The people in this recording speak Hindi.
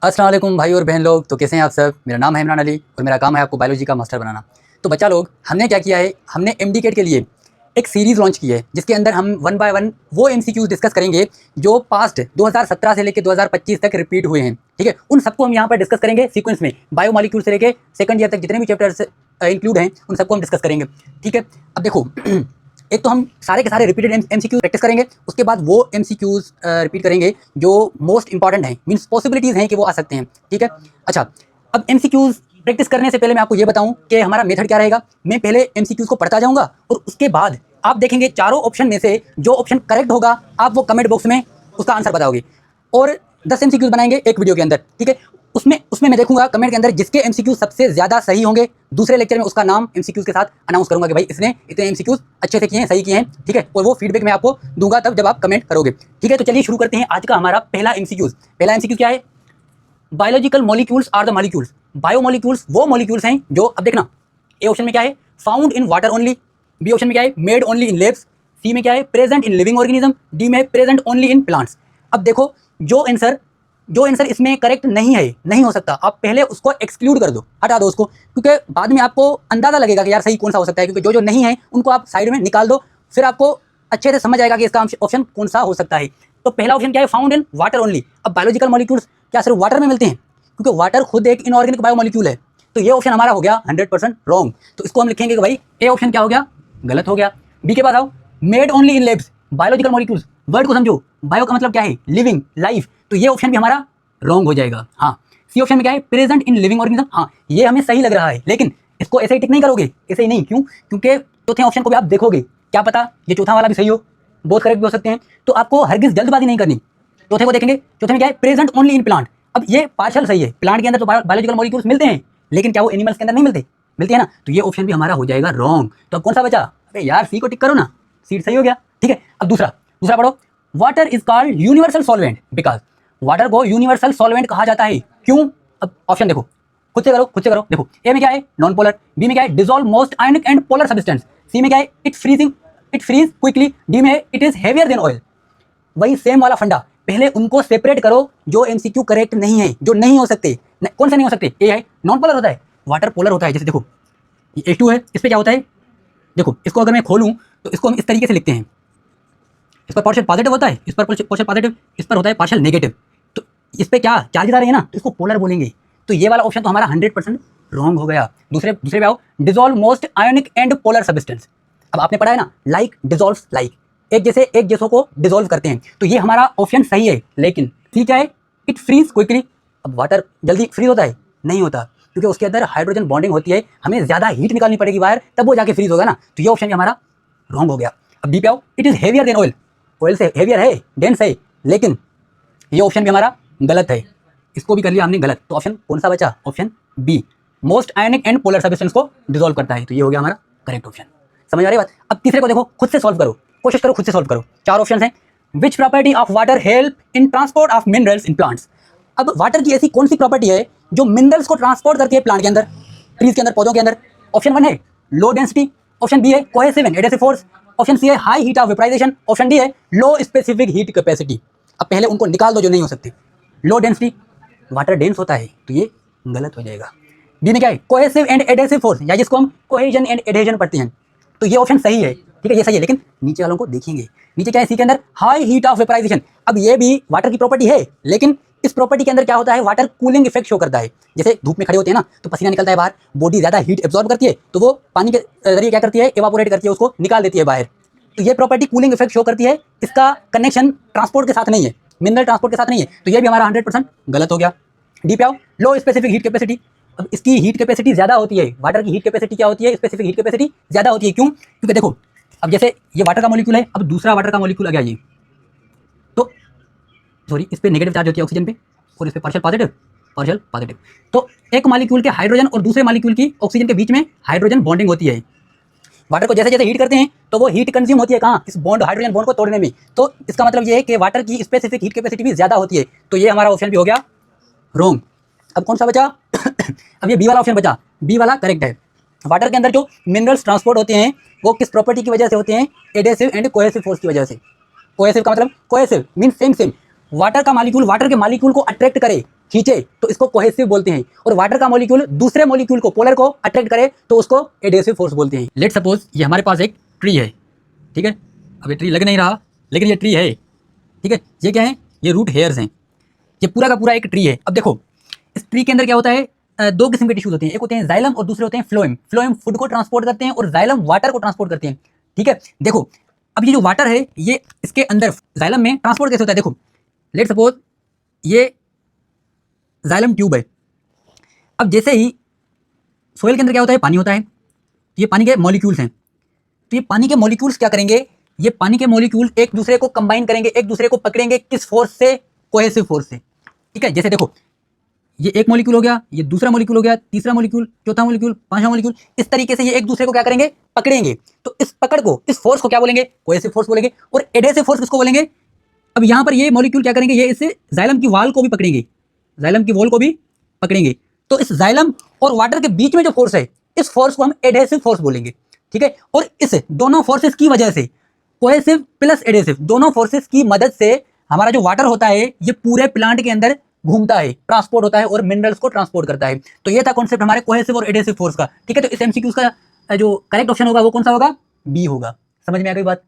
अस्सलाम वालेकुम भाई और बहन लोग। तो कैसे हैं आप सब। मेरा नाम है इमरान अली और मेरा काम है आपको बायोलॉजी का मास्टर बनाना। तो बच्चा लोग, हमने क्या किया है, हमने एमडीकेट के लिए एक सीरीज़ लॉन्च की है जिसके अंदर हम वन बाय वन वो एमसीक्यूज डिस्कस करेंगे जो पास्ट 2017 से लेकर 2025 तक रिपीट हुए हैं। ठीक है, उन सबको हम यहाँ पर डिस्कस करेंगे सीक्वेंस में। बायोमॉलिक्यूल से लेकर सेकंड ईयर तक जितने भी चैप्टर्स इंक्लूड हैं उन सबको हम डिस्कस करेंगे। ठीक है, अब देखो एक तो हम सारे के सारे रिपीटेड एमसीक्यूज प्रैक्टिस करेंगे, उसके बाद वो एमसीक्यूज रिपीट करेंगे जो मोस्ट इंपॉर्टेंट हैं, मीन्स पॉसिबिलिटीज़ हैं कि वो आ सकते हैं। ठीक है, अच्छा अब एमसीक्यूज प्रैक्टिस करने से पहले मैं आपको ये बताऊं कि हमारा मेथड क्या रहेगा। मैं पहले एमसीक्यूज को पढ़ता जाऊंगा और उसके बाद आप देखेंगे चारों ऑप्शन में से जो ऑप्शन करेक्ट होगा आप वो कमेंट बॉक्स में उसका आंसर बताओगे और 10 एमसीक्यूज बनाएंगे एक वीडियो के अंदर। ठीक है, उसमें मैं देखूंगा कमेंट के अंदर जिसके एमसीक्यूज सबसे ज़्यादा सही होंगे, दूसरे लेक्चर में उसका नाम एमसीक्यूज के साथ अनाउंस करूंगा कि भाई इसने इतने एमसीक्यूज अच्छे से किए हैं, सही किए हैं। ठीक है, और वो फीडबैक मैं आपको दूंगा तब जब आप कमेंट करोगे। ठीक है, तो चलिए शुरू करते हैं आज का हमारा पहला एमसीक्यूज। पहला एमसीक्यू क्या है? Biological molecules are the molecules. Biomolecules वो मॉलिक्यूल्स हैं जो, अब देखना ए ऑप्शन में क्या है, found in water only. B option में क्या है, made only in labs. C में क्या है, present in living organism. D में प्रेजेंट ओनली इन प्लांट्स। अब देखो जो आंसर इसमें करेक्ट नहीं है, नहीं हो सकता, आप पहले उसको एक्सक्लूड कर दो, हटा दो उसको, क्योंकि बाद में आपको अंदाजा लगेगा कि यार सही कौन सा हो सकता है। क्योंकि जो नहीं है उनको आप साइड में निकाल दो, फिर आपको अच्छे से समझ आएगा कि इसका ऑप्शन कौन सा हो सकता है। तो पहला ऑप्शन क्या है, फाउंड इन वाटर ओनली। अब बायोलॉजिकल मॉलिक्यूल्स क्या सिर्फ वाटर में मिलते हैं? क्योंकि वाटर खुद एक इनऑर्गेनिक बायोमॉलिक्यूल है। तो ये ऑप्शन हमारा हो गया 100% रॉन्ग। तो इसको हम लिखेंगे कि भाई ए ऑप्शन क्या हो गया, गलत हो गया। बी के पास आओ, made only in labs. Biological molecules, word को समझो, बायो का मतलब क्या है, लिविंग, लाइफ। तो ये ऑप्शन भी हमारा रॉन्ग हो जाएगा। हाँ, सी ऑप्शन में क्या है, प्रेजेंट इन लिविंग ऑर्गेनिज्म। हाँ, ये हमें सही लग रहा है, लेकिन इसको ऐसे ही टिक नहीं करोगे, ऐसे ही नहीं। क्यों? क्योंकि चौथे ऑप्शन को भी आप देखोगे, क्या पता ये चौथा वाला भी सही हो, बहुत करेक्ट भी हो सकते हैं। तो आपको हरगिज जल्दबाजी नहीं करनी। चौथे को देखेंगे, चौथे में क्या है, प्रेजेंट ओनली इन प्लांट। अब ये पार्शल सही है, प्लांट के अंदर तो बायोलॉजिकल मॉलिक्यूल्स मिलते हैं, लेकिन क्या वो एनिमल्स के अंदर नहीं मिलते हैं ना? तो ये ऑप्शन भी हमारा हो जाएगा रॉन्ग। तो अब कौन सा बचा? अरे यार सी को टिक करो ना, सी सही हो गया। ठीक है, अब दूसरा पढ़ो, water is called universal solvent because. Water को यूनिवर्सल सॉल्वेंट कहा जाता है, क्यों? अब ऑप्शन देखो, खुद से करो। देखो ए में क्या है, नॉन पोलर। बी में क्या है, dissolve most ionic and polar substance. C में क्या है, इट फ्रीज क्विकली। डी में है, it is heavier than oil. वही सेम वाला फंडा, पहले उनको सेपरेट करो जो एमसीक्यू करेक्ट नहीं है, जो नहीं हो सकते। कौन से नहीं हो सकते? ए है, नॉन पोलर होता है, वाटर पोलर होता है। जैसे देखो ये H2 है, इस पर क्या होता है, देखो इसको अगर मैं खोलूँ तो इसको हम इस तरीके से लिखते हैं, इस पर पार्शियल पॉजिटिव होता है, इस पर पार्शियल पॉजिटिव, इस पर होता है पार्शियल नेगेटिव। तो इस पर क्या चार्जेस आ रहे हैं ना, तो इसको पोलर बोलेंगे। तो ये वाला ऑप्शन तो हमारा 100% रॉन्ग हो गया। दूसरे पे आओ, dissolve most ionic and polar substance. अब आपने पढ़ा है ना, लाइक डिसॉल्व लाइक, एक जैसों को डिसॉल्व करते हैं। तो ये हमारा ऑप्शन सही है, लेकिन ठीक है, इट फ्रीज क्विकली। अब वाटर जल्दी फ्रीज होता है? नहीं होता, क्योंकि उसके अंदर हाइड्रोजन बॉन्डिंग होती है, हमें ज़्यादा हीट निकालनी पड़ेगी बाहर, तब वो जाके फ्रीज होगा ना। तो ये ऑप्शन भी हमारा रॉन्ग हो गया। अब डी पे आओ, it is heavier than oil. Oil से हेवियर है, डेंस है, लेकिन ये ऑप्शन भी हमारा गलत है, इसको भी कर लिया हमने गलत। तो ऑप्शन कौन सा बचा? Option B, most ionic and polar substance को डिसॉल्व करता है। तो ये हो गया हमारा करेक्ट ऑप्शन। समझ आ रही बात? अब तीसरे को देखो, खुद से सॉल्व करो, कोशिश करो खुद से सॉल्व करो। चार ऑप्शन हैं। Which property of water help in transport of minerals in plants. अब वाटर की ऐसी कौन सी प्रॉपर्टी है जो मिनरल्स को ट्रांसपोर्ट करती है प्लांट के अंदर, ट्रीज के अंदर, पौधों के अंदर? ऑप्शन 1 है लो डेंसिटी, ऑप्शन बी है cohesive and adhesive force, option C है high heat of vaporization, option D है लो स्पेसिफिक हीट कैपेसिटी। अब पहले उनको निकाल दो जो नहीं हो सकते। लो डेंसिटी, वाटर डेंस होता है, तो ये गलत हो जाएगा। बी में क्या है, कोहेसिव एंड एडेसिव फोर्स, या जिसको हम कोहेजन एंड एडेजन पढ़ते हैं, तो ये ऑप्शन सही है। ठीक है, ये सही है, लेकिन नीचे वालों को देखेंगे, नीचे क्या है सी के अंदर, हाई हीट ऑफ वेपराइजेशन। अब ये भी वाटर की प्रॉपर्टी है, लेकिन इस प्रॉपर्टी के अंदर क्या होता है, वाटर कूलिंग इफेक्ट शो करता है। जैसे धूप में खड़े होते हैं ना, तो पसीना निकलता है बाहर, बॉडी ज़्यादा हीट एब्जॉर्ब करती है, तो वो पानी के जरिए क्या करती है, एवापोरेट करती है, उसको निकाल देती है बाहर। तो ये प्रॉपर्टी कूलिंग इफेक्ट शो करती है, इसका कनेक्शन ट्रांसपोर्ट के साथ नहीं है, मिनरल ट्रांसपोर्ट के साथ नहीं है। तो ये भी हमारा 100% गलत हो गया। डी पे आओ, लो स्पेसिफिक हीट कैपेसिटी। अब इसकी हीट कैपेसिटी ज़्यादा होती है, वाटर की हीट कैपेसिटी क्या होती है, स्पेसिफिक हीट कैपेसिटी ज़्यादा होती है। क्यों? क्योंकि देखो अब जैसे ये वाटर का मॉलिक्यूल है, अब दूसरा वाटर का मॉलिक्यूल आ गया ये, तो सॉरी, इस पर नेगेटिव चार्ज होती है ऑक्सीजन पे, और इस पर पार्शियल पॉजिटिव। तो एक मॉलिक्यूल के हाइड्रोजन और दूसरे मॉलिक्यूल की ऑक्सीजन के बीच में हाइड्रोजन बॉन्डिंग होती है। वाटर को जैसे जैसे हीट करते हैं तो वो हीट कंज्यूम होती है कहाँ, इस बॉन्ड, हाइड्रोजन बॉन्ड को तोड़ने में। तो इसका मतलब ये है कि वाटर की स्पेसिफिक हीट कैपेसिटी भी ज़्यादा होती है। तो ये हमारा ऑप्शन भी हो गया रॉन्ग। अब कौन सा बचा? अब ये बी वाला ऑप्शन बचा, बी वाला करेक्ट है। वाटर के अंदर जो मिनरल्स ट्रांसपोर्ट होते हैं वो किस प्रॉपर्टी की वजह से होते हैं, एडेसिव एंड कोहेसिव फोर्स की वजह से। कोहेसिव का मतलब, कोहेसिव मीन सेम, वाटर का मॉलिक्यूल वाटर के मॉलिक्यूल को अट्रैक्ट करे, खींचे तो इसको कोहेसिव बोलते हैं, और वाटर का मॉलिक्यूल दूसरे मॉलिक्यूल को, पोलर को अट्रैक्ट करे तो उसको एडहेसिव फोर्स बोलते हैं। लेट सपोज ये हमारे पास एक ट्री है, ठीक है, अब ये ट्री लग नहीं रहा लेकिन ये ट्री है, ठीक है, ये क्या है, ये रूट हेयर्स हैं, ये पूरा का पूरा एक ट्री है। अब देखो इस ट्री के अंदर क्या होता है, दो किस्म के टिश्यूज होते हैं, एक होते हैं जाइलम और दूसरे होते हैं फ्लोएम। फ्लोएम फूड को ट्रांसपोर्ट करते हैं और जाइलम वाटर को ट्रांसपोर्ट करते हैं, ठीक है। देखो अब ये जो वाटर है ये इसके अंदर जाइलम में ट्रांसपोर्ट कैसे होता है, देखो लेट सपोज ये जाइलम ट्यूब है। अब जैसे ही सोयल के अंदर क्या होता है, पानी होता है, ये पानी के मॉलिक्यूल्स हैं, तो ये पानी के मॉलिक्यूल्स क्या करेंगे, ये पानी के मॉलिक्यूल एक दूसरे को कंबाइन करेंगे, एक दूसरे को पकड़ेंगे, किस फोर्स से, कोहेसिव फोर्स से, ठीक है। जैसे देखो ये एक मॉलिक्यूल हो गया, ये दूसरा मॉलिक्यूल हो गया, तीसरा मॉलिक्यूल, चौथा मॉलिक्यूल, पांचवा मॉलिक्यूल, इस तरीके से ये एक दूसरे को क्या करेंगे, पकड़ेंगे। तो इस पकड़ को, इस फोर्स को क्या बोलेंगे, कोहेसिव फोर्स बोलेंगे। और एडहेसिव फोर्स किसको बोलेंगे, अब यहाँ पर ये मॉलिक्यूल क्या करेंगे, ये इससे जाइलम की वॉल को भी पकड़ेंगे, जाइलम की वॉल को भी पकड़ेंगे। तो इस जाइलम और वाटर के बीच में जो फोर्स है, इस फोर्स को हम एडहेसिव फोर्स बोलेंगे, ठीक है। और इस दोनों फोर्सेस की वजह से, कोहेसिव प्लस एडहेसिव, दोनों फोर्सेस की मदद से हमारा जो वाटर होता है ये पूरे प्लांट के अंदर घूमता है, ट्रांसपोर्ट होता है और मिनरल्स को ट्रांसपोर्ट करता है। तो ये था कॉन्सेप्ट हमारे कोहेसिव और एडहेसिव फोर्स का, ठीक है। तो इस एमसीक्यूज का जो करेक्ट ऑप्शन होगा वो कौन सा होगा, बी होगा। समझ में आ गई बात।